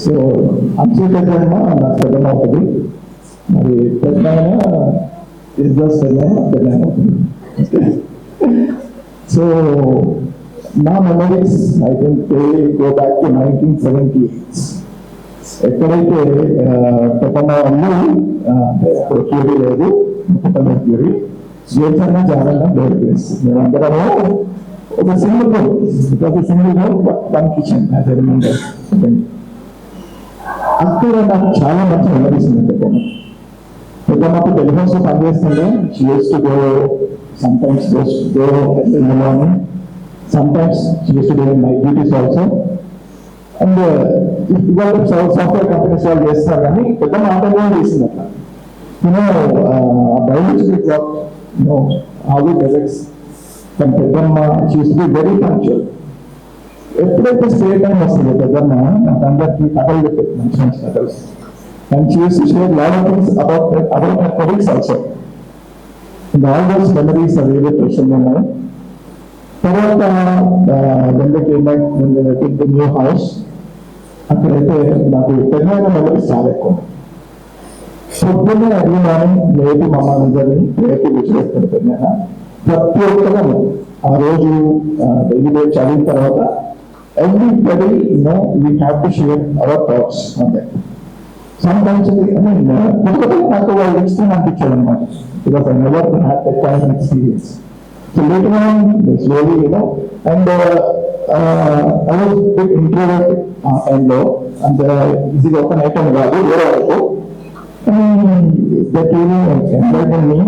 So అంశేటమ్మా నాకు పెద్దమ్మ అవుతుంది, మరి పెద్ద పెద్ద. సో నా memories I think go back to 1970. ఎక్కడైతే పెద్దమ్మ వాళ్ళు క్యూరీ లేదు, పెద్దమ్మ క్యూరీ స్వేచ్ఛంగా చాలా డోర్ ప్లేస్. మేమందరము ఒక సింగిల్ వన్ కిచెన్ అక్కడ నాకు చాలా మంచి మెమరీస్ ఉంది. పెద్దమ్మకు టెలిఫోన్స్ పనిచేస్తుండే. She use to go sometimes go in the morning, sometimes she used to do night duties also. And ఇవాళ సాఫ్ట్వేర్ కంపెనీస్ వాళ్ళు చేస్తారు, కానీ పెద్ద మాటగా చేసింది అట్లా. బయాలజికల్ జాబ్ ఆల్ ది డెజెక్ట్స్ కానీ పెద్దమ్మ she use to be very punctual. ఎప్పుడైతే స్టే టైం వస్తుందో పెద్దమ్మ నాకు అందరికీ కథలు చెప్పేది, మంచి మంచి కథలు. And she use to share lot of things about my colleagues also. And all those memories are really precious memories. తర్వాత when they came back, when they took the new house, అక్కడైతే నాకు పెద్దమైన మెమరీస్ చాలా ఎక్కువ. పొద్దున్నే early morning లేపి మా అందరినీ లేపి విడిచిపెట్టాను పెద్దగా. ప్రతి ఒక్కరు ఆ రోజు డైలీ డే చదివిన తర్వాత everybody we have to share our thoughts on that. Sometimes నాకు వాళ్ళు ఇష్టం అనిపించాడు అనమాట, because I never had that kind of experience. So later on, slowly, and I was a bit introvert and low, and easy open item కాదు వేరే వరకు. That really enlightened me.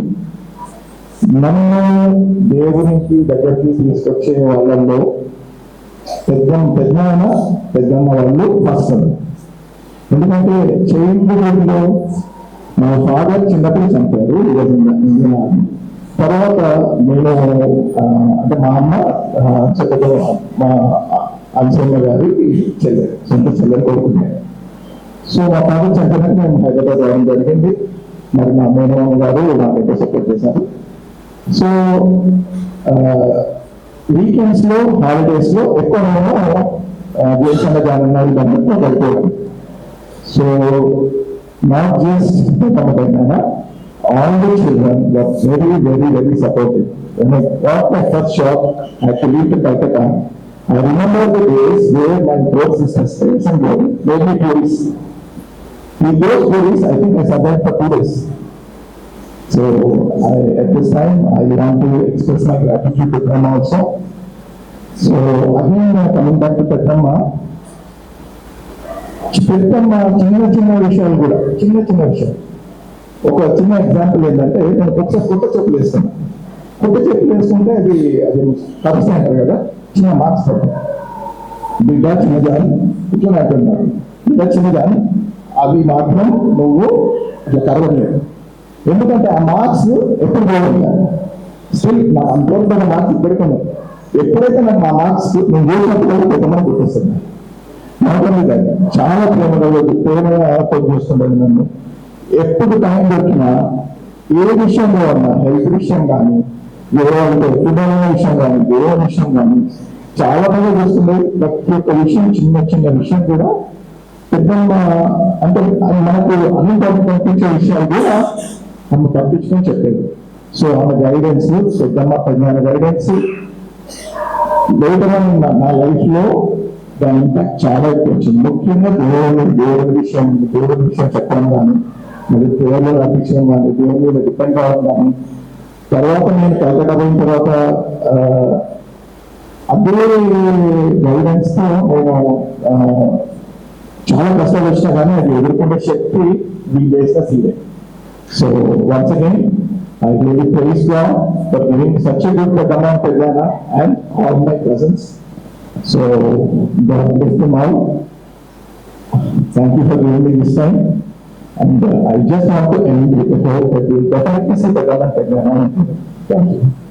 నన్ను దేవునికి దగ్గరికి తీసుకొచ్చే వాళ్ళల్లో పెద్దమ్మ వాళ్ళు ఫస్ట్. ఎందుకంటే చైల్డ్హుడ్లో మా ఫాదర్ చిన్నప్పుడు చంపారు, తర్వాత నేను అంటే మా అమ్మ చక్కగా మా అలసమ్మ గారి సొంత చెల్లెలు కోరుకున్నాను. సో మా ఫాదర్ చంపడానికి మేము హైదరాబాద్ రావడం జరిగింది. మరి మా మేనమామ గారు నాకైతే సపోర్ట్ చేశారు. సో వీకెండ్స్లో హాలిడేస్లో ఎక్కువ మేము దేశంలో జానన్నా ఇదంతా గడిపోయాం. So not just Peddamma, all the children were very, very, very supportive. When I got my first shop, I had to leave to Calcutta. I remember the days where my both sisters stayed and made me tourists. In those tourists, I think I survived for 2 days. So at this time, I want to express my gratitude to Peddamma also. So again, coming back to Peddamma, పెద్దమ్మ చిన్న విషయాలు కూడా చిన్న విషయాలు. ఒక చిన్న example ఏంటంటే, నేను ఒకసారి కుట్ట చెప్పులు వేస్తాను. కుట్ట చెప్పులు వేసుకుంటే అది కరెక్ట్ అంటారు కదా, చిన్న మార్క్స్ పడతాయి. బిడ్డ చిన్నదాని ఇట్లా అంటున్నారు, బిడ్డ చిన్నదాని అవి మాత్రం నువ్వు ఇట్లా కరవలేదు. ఎందుకంటే ఆ మార్క్స్ ఎప్పుడు పోవాలి, స్టిల్ నాకు అంతవరకు మార్క్స్ ఇప్పటికీ ఉన్నాయి. ఎప్పుడైతే నాకు ఆ మార్క్స్ నేను వేసినప్పుడు పెద్దమ్మని గుర్తిస్తున్నాను. చాలా ప్రేమగా ఏర్పాటు చేస్తుండేది నన్ను. ఎప్పుడు టైం దొరికినా ఏ విషయంలో ఉన్నా, హెల్త్ విషయం కానీ, అంటే కుటుంబ విషయం కానీ, దేవుని విషయం కానీ చాలా బాగా చేస్తుండే. ప్రతి ఒక్క విషయం, చిన్న విషయం కూడా పెద్దమ్మ అంటే మనకు అన్ని పంపించే విషయాలు కూడా ఆమె పంపించుకొని చెప్పేది. సో ఆమె గైడెన్స్, పెద్దమ్మ గైడెన్స్ లేటర్ నా లైఫ్ లో దాని ఇంపాక్ట్ చాలా ఎక్కువ వచ్చింది. ముఖ్యంగా దేవుడి విషయం చెప్పడం కానీ, మరి దేవుళ్ళు రప్పించడం కానీ, దేవుడి మీద డిపెండ్ అవ్వడం కానీ. తర్వాత నేను కలకత్తా పోయిన తర్వాత అదే గైడెన్స్ తో నేను చాలా కష్టాలు వచ్చినా కానీ అది ఎదుర్కొనే శక్తి మీ బేస్ గా సీడే. So once again I really praise God for giving such a good Peddamma and all my cousins. So God bless them all. Thank you for giving me this time. And I just want to end with the hope that we will definitely see Peddamma. Thank you.